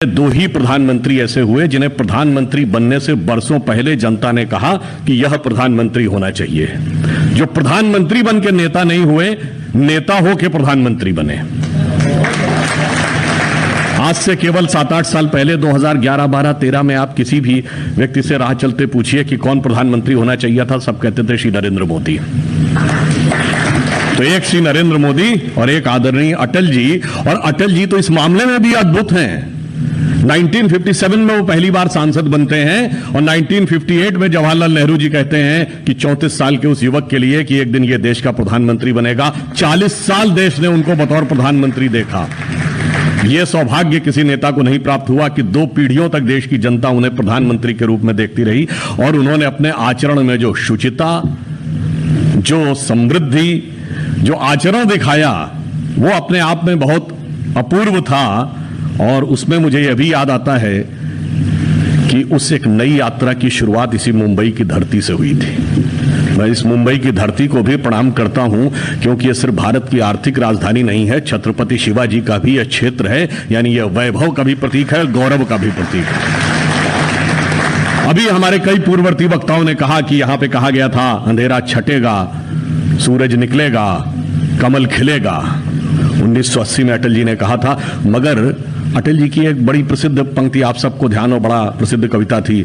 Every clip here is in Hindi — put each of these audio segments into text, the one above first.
दो ही प्रधानमंत्री ऐसे हुए जिन्हें प्रधानमंत्री बनने से बरसों पहले जनता ने कहा कि यह प्रधानमंत्री होना चाहिए, जो प्रधानमंत्री बन के नेता नहीं हुए, नेता हो के प्रधानमंत्री बने। आज से केवल 7-8 साल पहले 2011, 12, 13 में आप किसी भी व्यक्ति से राह चलते पूछिए कि कौन प्रधानमंत्री होना चाहिए था, सब कहते थे श्री नरेंद्र मोदी। तो एक श्री नरेंद्र मोदी और एक आदरणीय अटल जी, और अटल जी तो इस मामले में भी अद्भुत हैं। 1957 में वो पहली बार सांसद बनते हैं और 1958 में जवाहरलाल नेहरू जी कहते हैं कि 34 साल के उस युवक के लिए कि एक दिन ये देश का प्रधानमंत्री बनेगा। 40 साल देश ने उनको बतौर प्रधानमंत्री देखा। यह सौभाग्य किसी नेता को नहीं प्राप्त हुआ कि 2 पीढ़ियों तक देश की जनता उन्हें प्रधानमंत्री के रूप में देखती रही, और उन्होंने अपने आचरण में जो शुचिता, जो समृद्धि, जो आचरण दिखाया, वो अपने आप में बहुत अपूर्व था। और उसमें मुझे यह भी याद आता है कि उस एक नई यात्रा की शुरुआत इसी मुंबई की धरती से हुई थी। मैं इस मुंबई की धरती को भी प्रणाम करता हूं, क्योंकि यह सिर्फ भारत की आर्थिक राजधानी नहीं है, छत्रपति शिवाजी का भी यह क्षेत्र है, यानी यह वैभव का भी प्रतीक है, गौरव का भी प्रतीक है। अभी हमारे कई पूर्ववर्ती वक्ताओं ने कहा कि यहां पे कहा गया था अंधेरा छटेगा, सूरज निकलेगा, कमल खिलेगा। 1980 में अटल जी ने कहा था। मगर अटल जी की एक बड़ी प्रसिद्ध पंक्ति आप सबको ध्यान हो, बड़ा प्रसिद्ध कविता थी,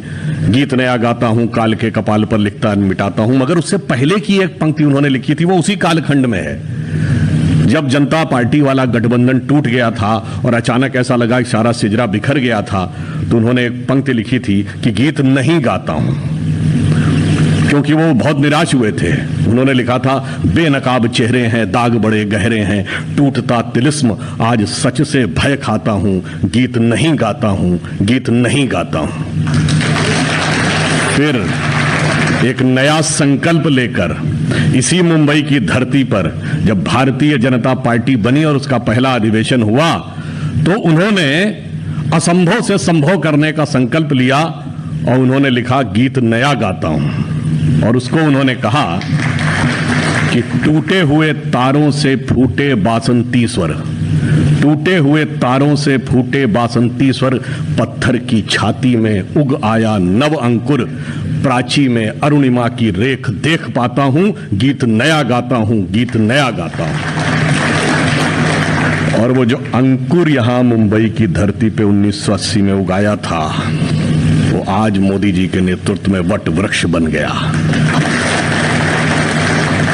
गीत नया गाता हूं, काल के कपाल पर लिखता मिटाता हूं। मगर उससे पहले की एक पंक्ति उन्होंने लिखी थी, वो उसी कालखंड में है जब जनता पार्टी वाला गठबंधन टूट गया था और अचानक ऐसा लगा कि सारा सिजरा बिखर गया था। तो उन्होंने एक पंक्ति लिखी थी कि गीत नहीं गाता हूं, क्योंकि वो बहुत निराश हुए थे। उन्होंने लिखा था, बेनकाब चेहरे हैं, दाग बड़े गहरे हैं, टूटता तिलिस्म आज सच से भय खाता हूं, गीत नहीं गाता हूं, गीत नहीं गाता हूं। फिर एक नया संकल्प लेकर इसी मुंबई की धरती पर जब भारतीय जनता पार्टी बनी और उसका पहला अधिवेशन हुआ, तो उन्होंने असंभव से संभव करने का संकल्प लिया और उन्होंने लिखा, गीत नया गाता हूं। और उसको उन्होंने कहा कि टूटे हुए तारों से फूटे बासंती स्वर, टूटे हुए तारों से फूटे बासंती स्वर, पत्थर की छाती में उग आया नव अंकुर, प्राची में अरुणिमा की रेख देख पाता हूं, गीत नया गाता हूं, गीत नया गाता हूं। और वो जो अंकुर यहां मुंबई की धरती पे 1980 में उगाया था, वो आज मोदी जी के नेतृत्व में वट वृक्ष बन गया।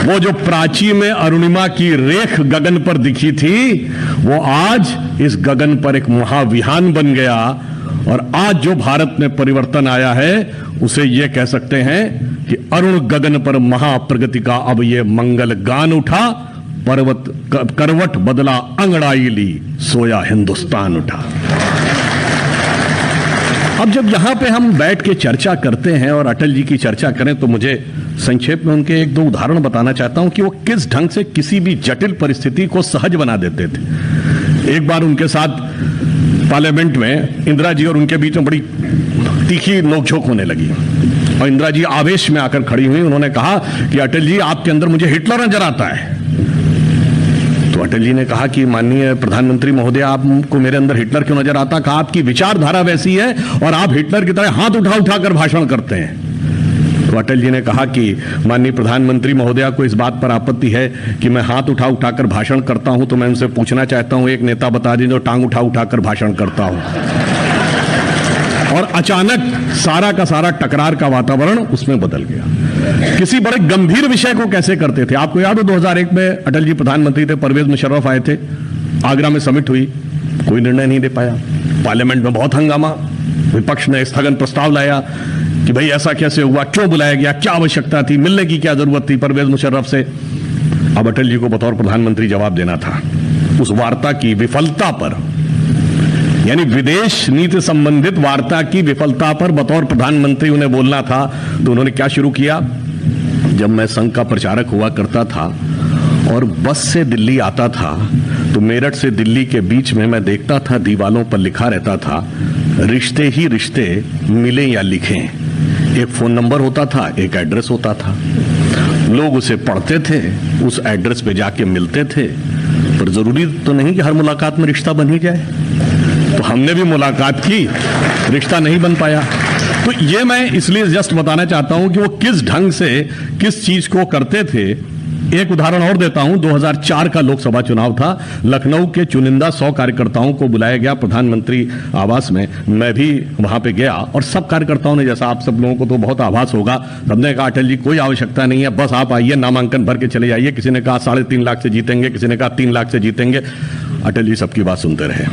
वो जो प्राची में अरुणिमा की रेख गगन पर दिखी थी, वो आज इस गगन पर एक महाविहान बन गया। और आज जो भारत में परिवर्तन आया है, उसे ये कह सकते हैं कि अरुण गगन पर महाप्रगति का अब ये मंगल गान उठा, पर्वत करवट बदला अंगड़ाई ली, सोया हिंदुस्तान उठा। अब जब यहां पे हम बैठ के चर्चा करते हैं और अटल जी की चर्चा करें, तो मुझे संक्षेप में उनके 1-2 उदाहरण बताना चाहता हूं कि वो किस ढंग से किसी भी जटिल परिस्थिति को सहज बना देते थे। एक बार उनके साथ पार्लियामेंट में इंदिरा जी और उनके बीच में बड़ी तीखी नोकझोंक होने लगी और इंदिरा जी आवेश में आकर खड़ी हुई। उन्होंने कहा कि अटल जी, आपके अंदर मुझे हिटलर नजर आता है। तो अटल जी ने कहा कि माननीय प्रधानमंत्री महोदय, आपको मेरे अंदर हिटलर क्यों नजर आता? कहा, आपकी विचारधारा वैसी है और आप हिटलर की तरह हाथ उठा उठा कर भाषण करते हैं। तो अटल जी ने कहा कि माननीय प्रधानमंत्री महोदय को इस बात पर आपत्ति है कि मैं हाथ उठा उठाकर भाषण करता हूं, तो मैं उनसे पूछना चाहता हूं, एक नेता बता दीजिए जो टांग उठा उठाकर भाषण करता हूं। और अचानक सारा का सारा टकरार का वातावरण उसमें बदल गया। किसी बड़े गंभीर विषय को कैसे करते थे? आपको याद हो 2001 में अटल जी प्रधानमंत्री थे, परवेज मुशर्रफ आए थे, आगरा में समिट हुई, कोई निर्णय नहीं दे पाया। पार्लियामेंट में बहुत हंगामा, विपक्ष ने स्थगन प्रस्ताव लाया कि भाई ऐसा कैसे हुआ, क्यों बुलाया गया, क्या आवश्यकता थी, मिलने की क्या जरूरत थी परवेज मुशर्रफ से। अब अटल जी को बतौर प्रधानमंत्री जवाब देना था उस वार्ता की विफलता पर, यानी विदेश नीति संबंधित वार्ता की विफलता पर बतौर प्रधानमंत्री उन्हें बोलना था। तो उन्होंने क्या शुरू किया? जब मैं संघ का प्रचारक हुआ करता था और बस से दिल्ली आता था, तो मेरठ से दिल्ली के बीच में मैं देखता था दीवालों पर लिखा रहता था, रिश्ते ही रिश्ते मिले या लिखें। एक फोन नंबर होता था, एक एड्रेस होता था, लोग उसे पढ़ते थे, उस एड्रेस पे जाके मिलते थे। पर जरूरी तो नहीं कि हर मुलाकात में रिश्ता बन ही जाए। तो हमने भी मुलाकात की, रिश्ता नहीं बन पाया। तो ये मैं इसलिए जस्ट बताना चाहता हूं कि वो किस ढंग से किस चीज को करते थे। एक उदाहरण और देता हूं, 2004 का लोकसभा चुनाव था। लखनऊ के चुनिंदा 100 कार्यकर्ताओं को बुलाया गया प्रधानमंत्री आवास में। मैं भी वहां पे गया और सब कार्यकर्ताओं ने, जैसा आप सब लोगों को तो बहुत आभास होगा, सबने कहा अटल जी कोई आवश्यकता नहीं है, बस आप आइए, नामांकन भर के चले जाइए। किसी ने कहा 3.5 लाख से जीतेंगे, किसी ने कहा 3 लाख से जीतेंगे। अटल जी सबकी बात सुनते रहे।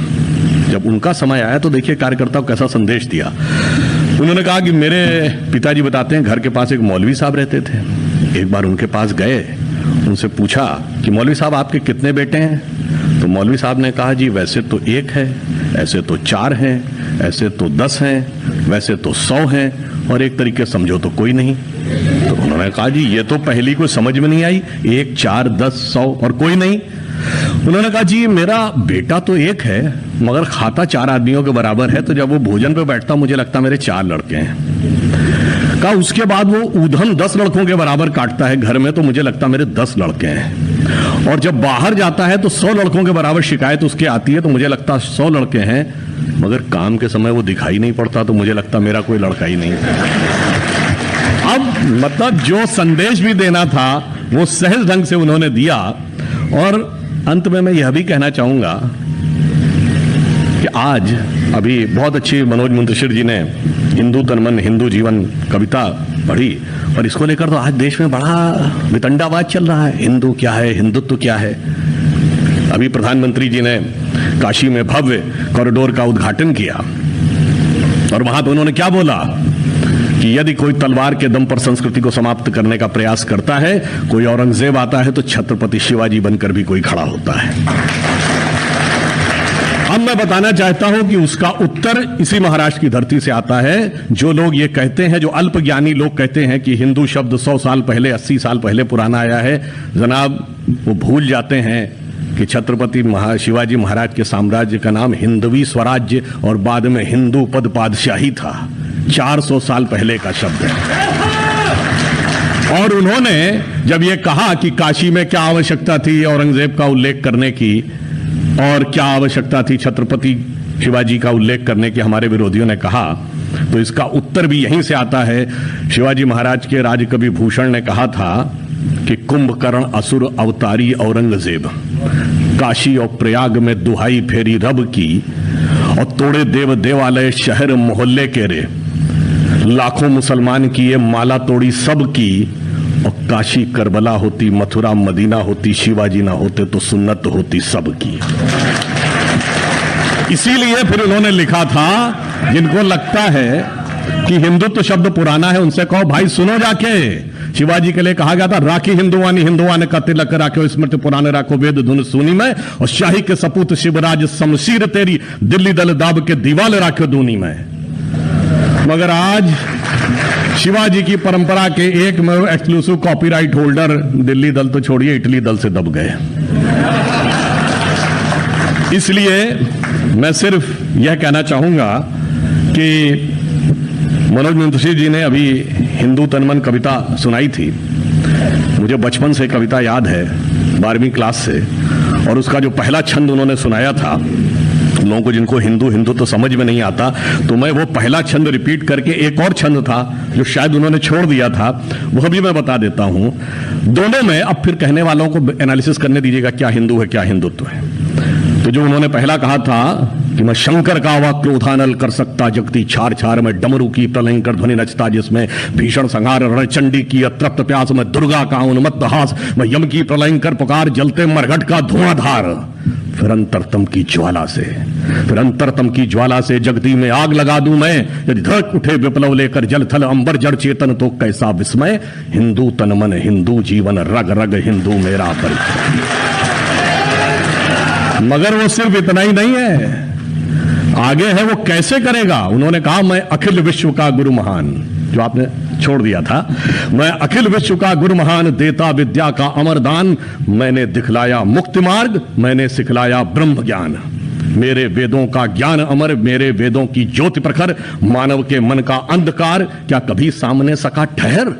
जब उनका समय आया तो देखिए कार्यकर्ताओं कैसा संदेश दिया। उन्होंने कहा कि मेरे पिताजी बताते हैं घर के पास एक मौलवी साहब रहते थे। एक बार उनके पास गए, उनसे पूछा कि मौलवी साहब आपके कितने बेटे हैं? तो मौलवी साहब ने कहा जी वैसे तो 1 है, ऐसे तो 4 हैं, ऐसे तो 10 हैं, वैसे तो 100 हैं, और एक तरीके समझो तो कोई नहीं। तो उन्होंने कहा जी ये तो पहली कोई समझ में नहीं आई, 1, 4, 10, 100 और कोई नहीं। उन्होंने कहा जी मेरा बेटा तो 1 है मगर खाता 4 आदमियों के बराबर है, तो जब वो भोजन पे बैठता मुझे लगता मेरे 4 लड़के हैं। कहा उसके बाद वो ऊधम 10 लड़कों के बराबर काटता है घर में, तो मुझे लगता मेरे 10 लड़के हैं। और जब बाहर जाता है तो 100 लड़कों के बराबर शिकायत उसके आती है, तो मुझे लगता 100 लड़के हैं, मगर काम के समय वो दिखाई नहीं पड़ता, तो मुझे लगता मेरा कोई लड़का ही नहीं। अब मतलब जो संदेश भी देना था वो सहज ढंग से उन्होंने दिया। और अंत में मैं यह भी कहना चाहूंगा कि आज अभी बहुत अच्छी मनोज मुंतशिर जी ने हिंदू तन मन हिंदू जीवन कविता पढ़ी, और इसको लेकर तो आज देश में बड़ा वितंडावाद चल रहा है, हिंदू क्या है, हिंदुत्व क्या है। अभी प्रधानमंत्री जी ने काशी में भव्य कॉरिडोर का उद्घाटन किया और वहां पे उन्होंने क्या बोला कि यदि कोई तलवार के दम पर संस्कृति को समाप्त करने का प्रयास करता है, कोई औरंगजेब आता है तो छत्रपति शिवाजी बनकर भी कोई खड़ा होता है। अब मैं बताना चाहता हूं कि उसका उत्तर इसी महाराष्ट्र की धरती से आता है। जो लोग ये कहते हैं, जो अल्पज्ञानी लोग कहते हैं कि हिंदू शब्द 100 साल पहले 80 साल पहले पुराना आया है, जनाब वो भूल जाते हैं कि छत्रपति शिवाजी महाराज के साम्राज्य का नाम हिंदवी स्वराज्य और बाद में हिंदू पद पादशाही था। 400 साल पहले का शब्द है। और उन्होंने जब ये कहा कि काशी में क्या आवश्यकता थी औरंगजेब का उल्लेख करने की और क्या आवश्यकता थी छत्रपति शिवाजी का उल्लेख करने की, हमारे विरोधियों ने कहा, तो इसका उत्तर भी यहीं से आता है। शिवाजी महाराज के राजकवि भूषण ने कहा था कि कुंभकर्ण असुर अवतारी औरंगजेब, काशी और प्रयाग में दुहाई फेरी रब की, और तोड़े देव देवालय शहर मोहल्ले के रे, लाखों मुसलमान की ये माला तोड़ी सब की, और काशी करबला होती, मथुरा मदीना होती, शिवाजी ना होते तो सुन्नत होती सब की। इसीलिए फिर उन्होंने लिखा था, जिनको लगता है कि हिंदुत्व शब्द पुराना है उनसे कहो भाई सुनो जाके, शिवाजी के लिए कहा गया था राखी हिंदुवानी का तिलक राखो, स्मृति पुराने राखो, वेद धुन सुनी में, और शाही के सपूत शिवराज शमशीर तेरी, दिल्ली दल दाब के दीवाल राखो दूनी में। मगर आज शिवाजी की परंपरा के एक एक्सक्लूसिव कॉपीराइट होल्डर दिल्ली दल तो छोड़िए इटली दल से दब गए। इसलिए मैं सिर्फ यह कहना चाहूंगा कि मनोज मुंतशिर जी ने अभी हिंदू तन मन कविता सुनाई थी। मुझे बचपन से कविता याद है, 12वीं क्लास से, और उसका जो पहला छंद उन्होंने सुनाया था, लोगों को जिनको हिंदू तो समझ में नहीं आता, तो मैं वो पहला छंद रिपीट करके, एक और छंद था जो शायद उन्होंने छोड़ दिया था, वह भी मैं बता देता हूं। दोनों में अब फिर कहने वालों को एनालिसिस करने दीजिएगा क्या हिंदू है क्या हिंदुत्व है। तो जो उन्होंने पहला कहा था कि मैं शंकर का वा क्रोधानल कर सकता जगती छार छार में, डमरू की प्रलयंकर ध्वनि नचता जिसमें भीषण संहार, रणचंडी की अतृप्त प्यास में, दुर्गा का उन्मत्त हास मैं, यम की प्रलयंकर पुकार जलते मरघट का धुआंधार, फिर अंतरतम की ज्वाला से, फिर अंतरतम की ज्वाला से जगती में आग लगा दूं मैं, यदि धड़क उठे विप्लव लेकर जल थल अंबर जड़ चेतन तो कैसा विस्मय, हिंदू तन मन हिंदू जीवन रग रग हिंदू मेरा परिचय। मगर वो सिर्फ इतना ही नहीं है, आगे है वो कैसे करेगा। उन्होंने कहा मैं अखिल विश्व का गुरु महान, जो आपने छोड़ दिया था, मैं अखिल विश्व का गुरु महान, देता विद्या का अमर दान, मैंने दिखलाया मुक्ति मार्ग, मैंने सिखलाया ब्रह्म ज्ञान, मेरे वेदों का ज्ञान अमर, मेरे वेदों की ज्योति प्रखर, मानव के मन का अंधकार क्या कभी सामने सका ठहर,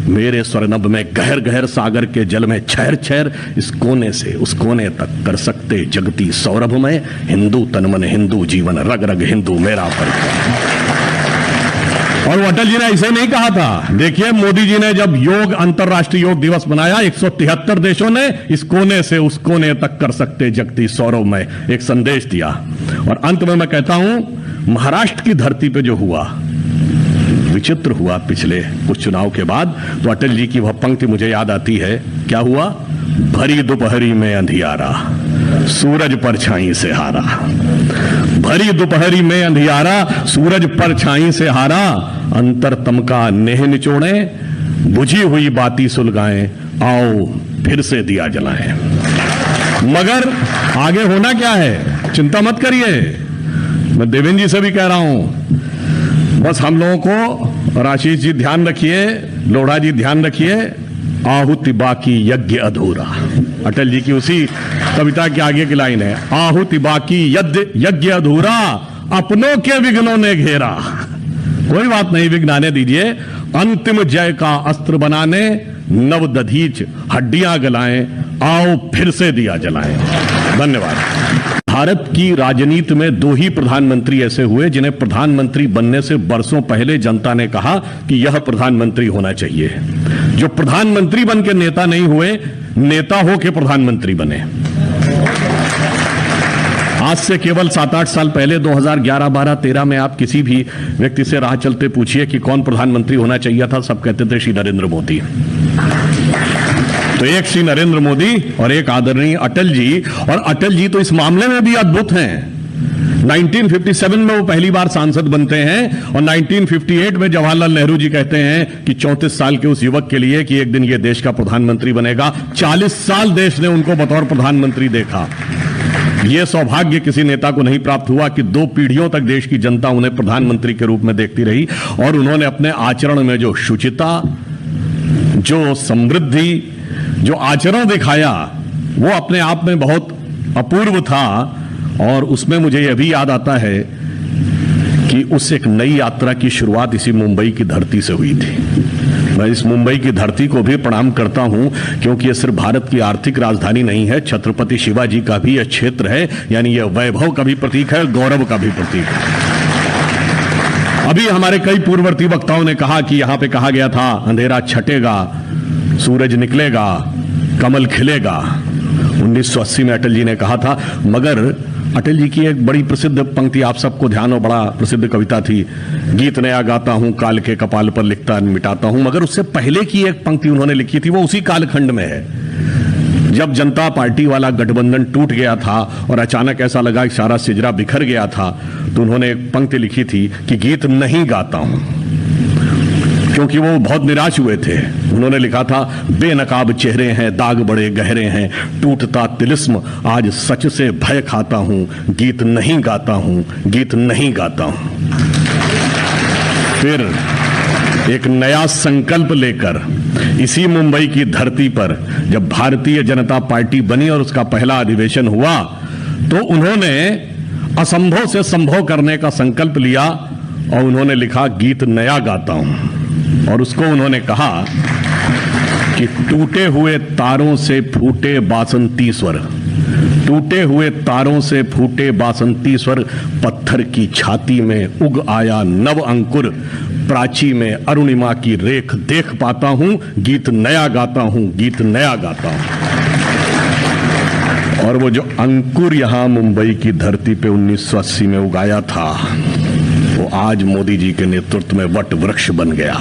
मेरे स्वर्णभ में गहर गहर सागर के जल में छहर छहर, इस कोने से उस कोने तक कर सकते जगती सौरभ में, हिंदू तन मन हिंदू जीवन, रग रग हिंदू मेरा परिचय। और वो अटल जी ने ऐसे नहीं कहा था। देखिए, मोदी जी ने जब योग अंतर्राष्ट्रीय योग दिवस मनाया, 173 देशों ने इस कोने से उस कोने तक कर सकते जगती सौरभ में एक संदेश दिया। और अंत में मैं कहता हूं, महाराष्ट्र की धरती पे जो हुआ, विचित्र हुआ पिछले कुछ चुनाव के बाद, तो अटल जी की वह पंक्ति मुझे याद आती है। क्या हुआ? भरी दोपहरी में अंधियारा, सूरज परछाई से हारा। भरी दोपहरी में अंधियारा, सूरज परछाई से हारा, अंतरतम का नेह निचोड़े, बुझी हुई बाती सुलगाएं, आओ फिर से दिया जलाएं। मगर आगे होना क्या है, चिंता मत करिए। मैं देवेंद्र जी से भी कह रहा हूं, बस हम लोगों को, आशीष जी ध्यान रखिए, लोढ़ा जी ध्यान रखिए, आहुति बाकी यज्ञ अधूरा। अटल जी की उसी कविता के आगे की लाइन है, आहुति बाकी यज्ञ अधूरा, अपनों के विघ्नों ने घेरा। कोई बात नहीं, विघ्न आने दीजिए, अंतिम जय का अस्त्र बनाने, नव दधीच हड्डियां गलाएं, आओ फिर से दिया जलाएं। धन्यवाद। भारत की राजनीति में दो ही प्रधानमंत्री ऐसे हुए जिन्हें प्रधानमंत्री बनने से बरसों पहले जनता ने कहा कि यह प्रधानमंत्री होना चाहिए। जो प्रधानमंत्री बन के नेता नहीं हुए, नेता हो के प्रधानमंत्री बने। आज से केवल 7-8 साल पहले 2011, 12, 13 में आप किसी भी व्यक्ति से राह चलते पूछिए कि कौन प्रधानमंत्री होना चाहिए था, सब कहते थे श्री नरेंद्र मोदी। तो एक श्री नरेंद्र मोदी और एक आदरणीय अटल जी। और अटल जी तो इस मामले में भी अद्भुत हैं। 1957 में वो पहली बार सांसद बनते हैं और 1958 में जवाहरलाल नेहरू जी कहते हैं कि 34 साल के उस युवक के लिए कि एक दिन ये देश का प्रधानमंत्री बनेगा। 40 साल देश ने उनको बतौर प्रधानमंत्री देखा। यह सौभाग्य किसी नेता को नहीं प्राप्त हुआ कि 2 पीढ़ियों तक देश की जनता उन्हें प्रधानमंत्री के रूप में देखती रही। और उन्होंने अपने आचरण में जो शुचिता, जो समृद्धि, जो आचरण दिखाया, वो अपने आप में बहुत अपूर्व था। और उसमें मुझे यह भी याद आता है कि उस एक नई यात्रा की शुरुआत इसी मुंबई की धरती से हुई थी। मैं इस मुंबई की धरती को भी प्रणाम करता हूं, क्योंकि यह सिर्फ भारत की आर्थिक राजधानी नहीं है, छत्रपति शिवाजी का भी यह क्षेत्र है। यानी यह वैभव का भी प्रतीक है, गौरव का भी प्रतीक है। अभी हमारे कई पूर्ववर्ती वक्ताओं ने कहा कि यहां पे कहा गया था, अंधेरा छटेगा, सूरज निकलेगा, कमल खिलेगा। 1980 में अटल जी ने कहा था। मगर अटल जी की एक बड़ी प्रसिद्ध पंक्ति आप सबको ध्यान हो, बड़ा प्रसिद्ध कविता थी, गीत नया गाता हूं, काल के कपाल पर लिखता मिटाता हूं। मगर उससे पहले की एक पंक्ति उन्होंने लिखी थी, वो उसी कालखंड में है जब जनता पार्टी वाला गठबंधन टूट गया था और अचानक ऐसा लगा कि सारा सिजरा बिखर गया था। तो उन्होंने एक पंक्ति लिखी थी कि गीत नहीं गाता हूं, क्योंकि वो बहुत निराश हुए थे। उन्होंने लिखा था, बेनकाब चेहरे हैं, दाग बड़े गहरे हैं, टूटता तिलिस्म, आज सच से भय खाता हूं, गीत नहीं गाता हूं, गीत नहीं गाता हूं। फिर एक नया संकल्प लेकर इसी मुंबई की धरती पर जब भारतीय जनता पार्टी बनी और उसका पहला अधिवेशन हुआ, तो उन्होंने असंभव से संभव करने का संकल्प लिया और उन्होंने लिखा, गीत नया गाता हूं। और उसको उन्होंने कहा कि टूटे हुए तारों से फूटे बासंती स्वर, टूटे हुए तारों से फूटे बासंती स्वर, पत्थर की छाती में उग आया नव अंकुर, प्राची में अरुणिमा की रेख देख पाता हूं, गीत नया गाता हूं, गीत नया गाता हूं। और वो जो अंकुर यहां मुंबई की धरती पे 1980 में उगाया था, वो आज मोदी जी के नेतृत्व में वट वृक्ष बन गया।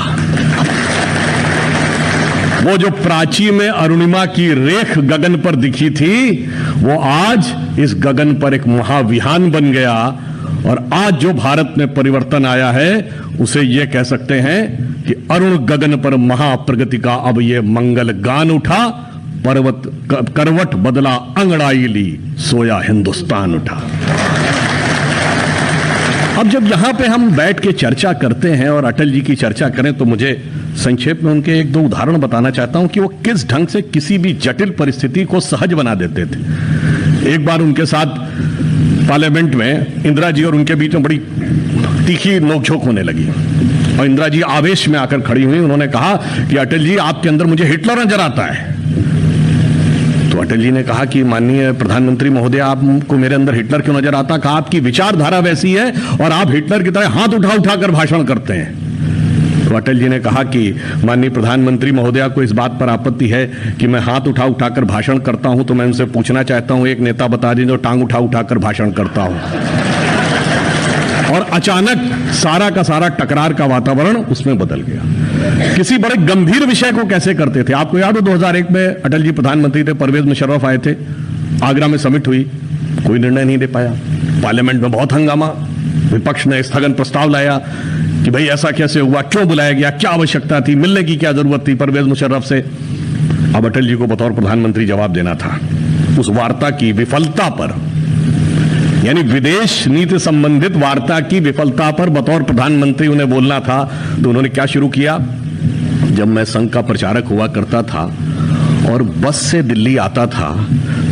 वो जो प्राची में अरुणिमा की रेख गगन पर दिखी थी, वो आज इस गगन पर एक महाविहान बन गया। और आज जो भारत में परिवर्तन आया है, उसे ये कह सकते हैं कि अरुण गगन पर महाप्रगति का अब ये मंगल गान उठा, पर्वत करवट बदला अंगड़ाई ली, सोया हिंदुस्तान उठा। अब जब यहां पे हम बैठ के चर्चा करते हैं और अटल जी की चर्चा करें, तो मुझे संक्षेप में उनके 1-2 उदाहरण बताना चाहता हूं कि वो किस ढंग से किसी भी जटिल परिस्थिति को सहज बना देते थे। एक बार उनके साथ पार्लियामेंट में इंदिरा जी और उनके बीच में बड़ी तीखी नोकझोंक होने लगी। और इंदिरा जी आवेश में आकर खड़ी हुई, उन्होंने कहा कि अटल जी आपके अंदर मुझे हिटलर नजर आता है। तो अटल जी ने कहा कि माननीय प्रधानमंत्री महोदय, आपको मेरे अंदर हिटलर क्यों नजर आता? कहा आपकी विचारधारा वैसी है और आप हिटलर की तरह हाथ उठा उठा कर भाषण करते हैं। तो अटल जी ने कहा कि माननीय प्रधानमंत्री महोदया को इस बात पर आपत्ति है कि मैं हाथ उठा उठाकर भाषण करता हूं, तो मैं उनसे पूछना चाहता हूं, एक नेता बता दीजिए जो टांग उठा उठाकर भाषण करता हो। और अचानक सारा का सारा टकरार का वातावरण उसमें बदल गया। किसी बड़े गंभीर विषय को कैसे करते थे? आपको याद हो 2001 में अटल जी प्रधानमंत्री थे, परवेज मुशर्रफ आए थे, आगरा में समिट हुई, कोई निर्णय नहीं दे पाया। पार्लियामेंट में बहुत हंगामा, विपक्ष ने स्थगन प्रस्ताव लाया कि भाई ऐसा कैसे हुआ, क्यों बुलाया गया, क्या आवश्यकता थी, मिलने की क्या जरूरत थी परवेज मुशर्रफ से। अब अटल जी को बतौर प्रधानमंत्री जवाब देना था उस वार्ता की विफलता पर, यानी विदेश नीति संबंधित वार्ता की विफलता पर बतौर प्रधानमंत्री उन्हें बोलना था। तो उन्होंने क्या शुरू किया? जब मैं संघ का प्रचारक हुआ करता था और बस से दिल्ली आता था,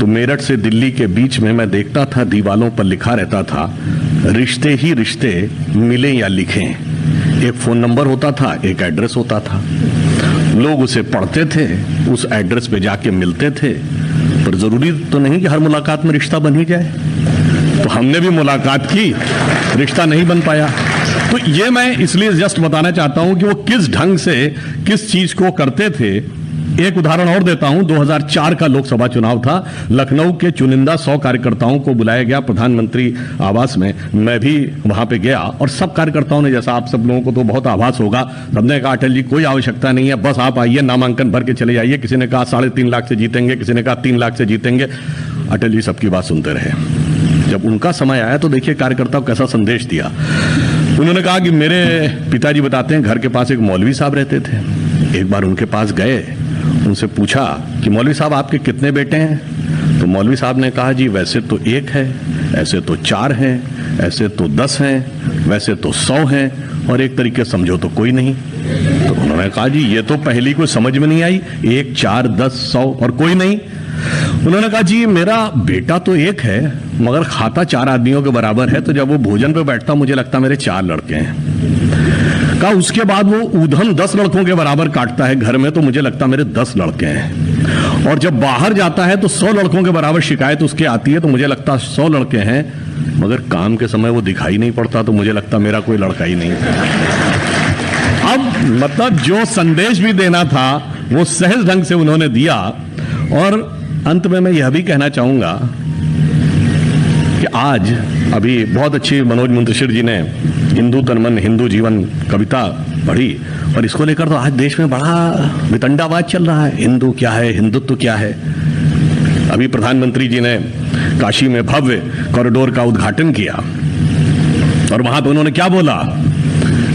तो मेरठ से दिल्ली के बीच में मैं देखता था दीवालों पर लिखा रहता था, रिश्ते ही रिश्ते मिले या लिखें। एक फोन नंबर होता था, एक एड्रेस होता था, लोग उसे पढ़ते थे, उस एड्रेस पे जाके मिलते थे। पर जरूरी तो नहीं कि हर मुलाकात में रिश्ता बन ही जाए। तो हमने भी मुलाकात की, रिश्ता नहीं बन पाया। तो ये मैं इसलिए जस्ट बताना चाहता हूं कि वो किस ढंग से किस चीज को करते थे। एक उदाहरण और देता हूं, 2004 का लोकसभा चुनाव था, लखनऊ के चुनिंदा 100 कार्यकर्ताओं को बुलाया गया प्रधानमंत्री आवास में। मैं भी वहां पे गया और सब कार्यकर्ताओं ने, जैसा आप सब लोगों को तो बहुत आभास होगा, सबने कहा अटल जी कोई आवश्यकता नहीं है, बस आप आइए, नामांकन भर के चले जाइए। किसी ने कहा 3.5 लाख से जीतेंगे, किसी ने कहा 3 लाख से जीतेंगे। अटल जी सबकी बात सुनते रहे। जब उनका समय आया तो देखिए कार्यकर्ताओं कैसा संदेश दिया। उन्होंने कहा कि मेरे पिताजी बताते हैं घर के पास एक मौलवी साहब रहते थे। एक बार उनके पास गए, उनसे पूछा कि मौलवी साहब आपके कितने बेटे हैं? तो मौलवी साहब ने कहा जी वैसे तो 1 है, ऐसे तो 4 हैं, ऐसे तो 10 हैं, वैसे तो 100 हैं, और एक तरीके समझो तो कोई नहीं। तो उन्होंने कहा जी ये तो पहली कोई समझ में नहीं आई, 1, 4, 10, 100 और कोई नहीं। उन्होंने कहा जी मेरा बेटा तो 1 है, मगर खाता 4 आदमियों के बराबर है, तो जब वो भोजन पे बैठता मुझे लगता मेरे 4 लड़के हैं। कहा उसके बाद वो ऊधम 10 लड़कों के बराबर काटता है घर में, तो मुझे लगता मेरे 10 लड़के हैं। और जब बाहर जाता है तो 100 लड़कों के बराबर शिकायत उसके आती है, तो मुझे लगता 100 लड़के हैं, मगर काम के समय वो दिखाई नहीं पड़ता, तो मुझे लगता मेरा कोई लड़का ही नहीं। अब मतलब जो संदेश भी देना था वो सहज ढंग से उन्होंने दिया। और अंत में मैं यह भी कहना चाहूंगा कि आज अभी बहुत अच्छी मनोज मुंतशिर जी ने हिंदू तन मन हिंदू जीवन कविता पढ़ी, और इसको लेकर तो आज देश में बड़ा वितंडावाद चल रहा है, हिंदू क्या है, हिंदुत्व क्या है। अभी प्रधानमंत्री जी ने काशी में भव्य कॉरिडोर का उद्घाटन किया, और वहां पे उन्होंने क्या बोला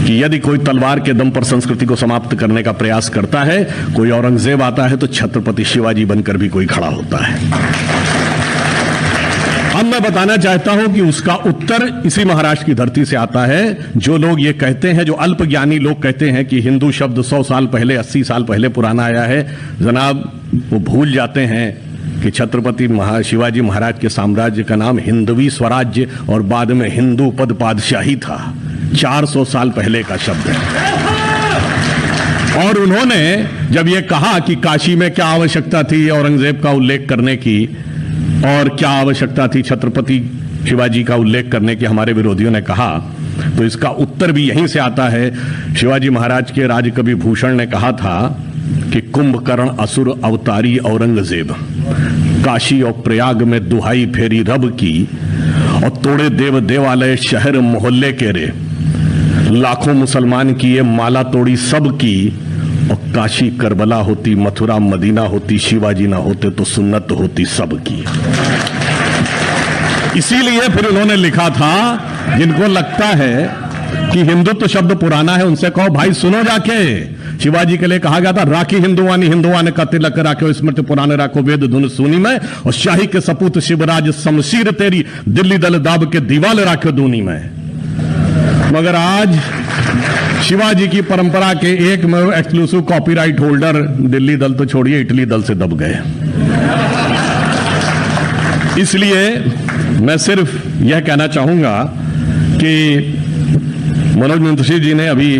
कि यदि कोई तलवार के दम पर संस्कृति को समाप्त करने का प्रयास करता है, कोई औरंगजेब आता है तो छत्रपति शिवाजी बनकर भी कोई खड़ा होता है। अब मैं बताना चाहता हूं कि उसका उत्तर इसी महाराष्ट्र की धरती से आता है। जो लोग ये कहते हैं, जो अल्पज्ञानी लोग कहते हैं कि हिंदू शब्द 100 साल पहले, 80 साल पहले पुराना आया है, जनाब वो भूल जाते हैं कि छत्रपति शिवाजी महाराज के साम्राज्य का नाम हिंदवी स्वराज्य और बाद में हिंदू पद पादशाही था। 400 साल पहले का शब्द है। और उन्होंने जब ये कहा कि काशी में क्या आवश्यकता थी औरंगजेब का उल्लेख करने की, और क्या आवश्यकता थी छत्रपति शिवाजी का उल्लेख करने की, हमारे विरोधियों ने कहा, तो इसका उत्तर भी यहीं से आता है। शिवाजी महाराज के राजकवि भूषण ने कहा था कि कुंभकर्ण असुर अवतारी औरंगजेब, काशी और प्रयाग में दुहाई फेरी रब की, और तोड़े देव देवालय शहर मोहल्ले के रे, लाखों मुसलमान की ये माला तोड़ी सब की, और काशी करबला होती, मथुरा मदीना होती, शिवाजी ना होते तो सुन्नत होती सब की। इसीलिए फिर उन्होंने लिखा था, जिनको लगता है कि हिंदुत्व शब्द पुराना है उनसे कहो भाई सुनो जाके, शिवाजी के लिए कहा गया था राखी हिंदुवानी हिंदुवाने का तिलक राखो, स्मृति पुराने राखो, वेद धुन सुनी में, और शाही के सपूत शिवराज शमशीर तेरी, दिल्ली दल दाब के दीवाल राखो दूनी में। मगर आज शिवाजी की परंपरा के एक में एक्सक्लूसिव कॉपीराइट होल्डर दिल्ली दल तो छोड़िए इटली दल से दब गए। इसलिए मैं सिर्फ यह कहना चाहूंगा कि मनोज मुंतशिर जी ने अभी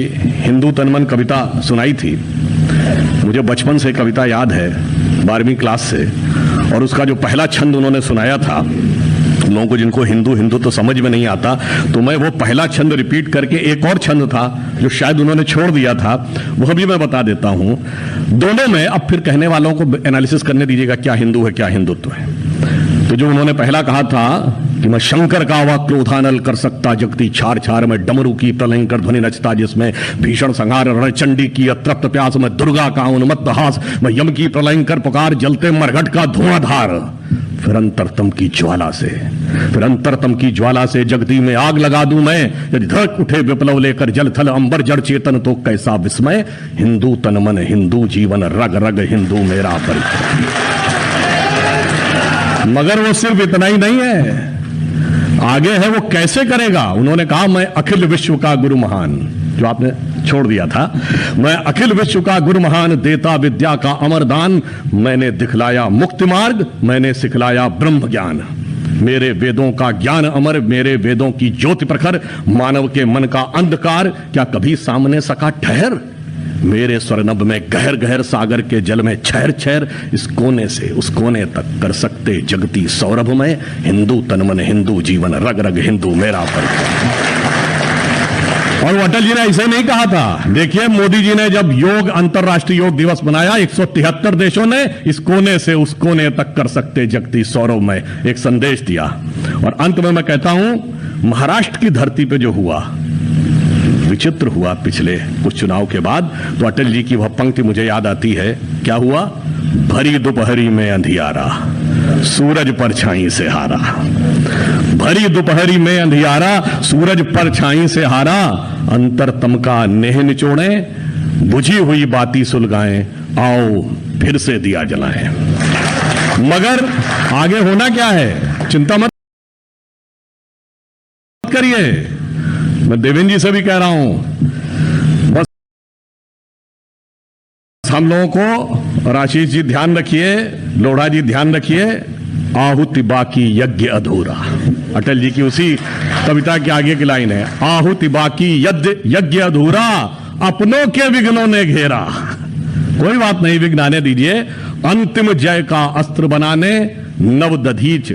हिंदू तन मन कविता सुनाई थी। मुझे बचपन से कविता याद है, 12वीं क्लास से, और उसका जो पहला छंद उन्होंने सुनाया था, लोगों को जिनको हिंदू हिंदू तो समझ में नहीं आता, तो मैं वो पहला छंद रिपीट करके, एक और छंद था जो शायद उन्होंने छोड़ दिया था, वह भी मैं बता देता हूं। दोनों में अब फिर कहने वालों को एनालिसिस करने दीजिएगा क्या हिंदू है क्या हिंदुत्व है। तो जो उन्होंने पहला कहा था कि मैं शंकर का आवा क्रोधानल कर सकता जगती छार छार में, डमरू की प्रलयंकर ध्वनि नचता जिसमें भीषण संहार, रणचंडी की अतृप्त प्यास में, दुर्गा का उन्मत्त हास मैं, यम की प्रलयंकर पुकार जलते मरघट का धुआंधार, फिर अंतरतम की ज्वाला से, फिर अंतरतम की ज्वाला से जगती में आग लगा दूं मैं, यदि धड़क उठे विप्लव लेकर जल थल अंबर जड़ चेतन तो कैसा विस्मय, हिंदू तन मन हिंदू जीवन रग रग हिंदू मेरा परिचय। मगर वो सिर्फ इतना ही नहीं है, आगे है वो कैसे करेगा। उन्होंने कहा मैं अखिल विश्व का गुरु महान, जो आपने छोड़ दिया था, मैं अखिल विश्व का गुरु महान, देता विद्या का अमर दान, मैंने दिखलाया मुक्ति मार्ग, मैंने सिखलाया ब्रह्म ज्ञान, मेरे वेदों का ज्ञान अमर, मेरे वेदों की ज्योति प्रखर, मानव के मन का अंधकार क्या कभी सामने सका ठहर, मेरे स्वर्णभ में गहर गहर सागर के जल में छहर छहर, इस कोने से उस कोने तक कर सकते जगती सौरभ में, हिंदू तन मन हिंदू जीवन रग रग हिंदू मेरा परिचय। और अटल जी ने ऐसे नहीं कहा था। देखिए मोदी जी ने जब योग अंतर्राष्ट्रीय योग दिवस मनाया, 173 देशों ने इस कोने से उस कोने तक कर सकते जगती सौरभ में एक संदेश दिया। और अंत में मैं कहता हूं, महाराष्ट्र की धरती पे जो हुआ, विचित्र हुआ पिछले कुछ चुनाव के बाद, तो अटल जी की वह पंक्ति मुझे याद आती है। क्या हुआ? भरी दोपहरी में अंधियारा, सूरज परछाई से हारा, भरी दोपहरी में अंधियारा, सूरज परछाई से हारा, अंतरतम का नेह निचोड़े, बुझी हुई बाती सुलगाएं, आओ फिर से दिया जलाएं। मगर आगे होना क्या है, चिंता मत करिए, मैं देवेंद्र जी से भी कह रहा हूं, बस हम लोगों को, और आशीष जी ध्यान रखिए, लोढ़ा जी ध्यान रखिए, आहुति बाकी यज्ञ अधूरा, अटल जी की उसी कविता के आगे की लाइन है, आहुति बाकी यज्ञ अधूरा, अपनों के विघ्नों ने घेरा, कोई बात नहीं, विघ्न आने दीजिए, अंतिम जय का अस्त्र बनाने नव दधीच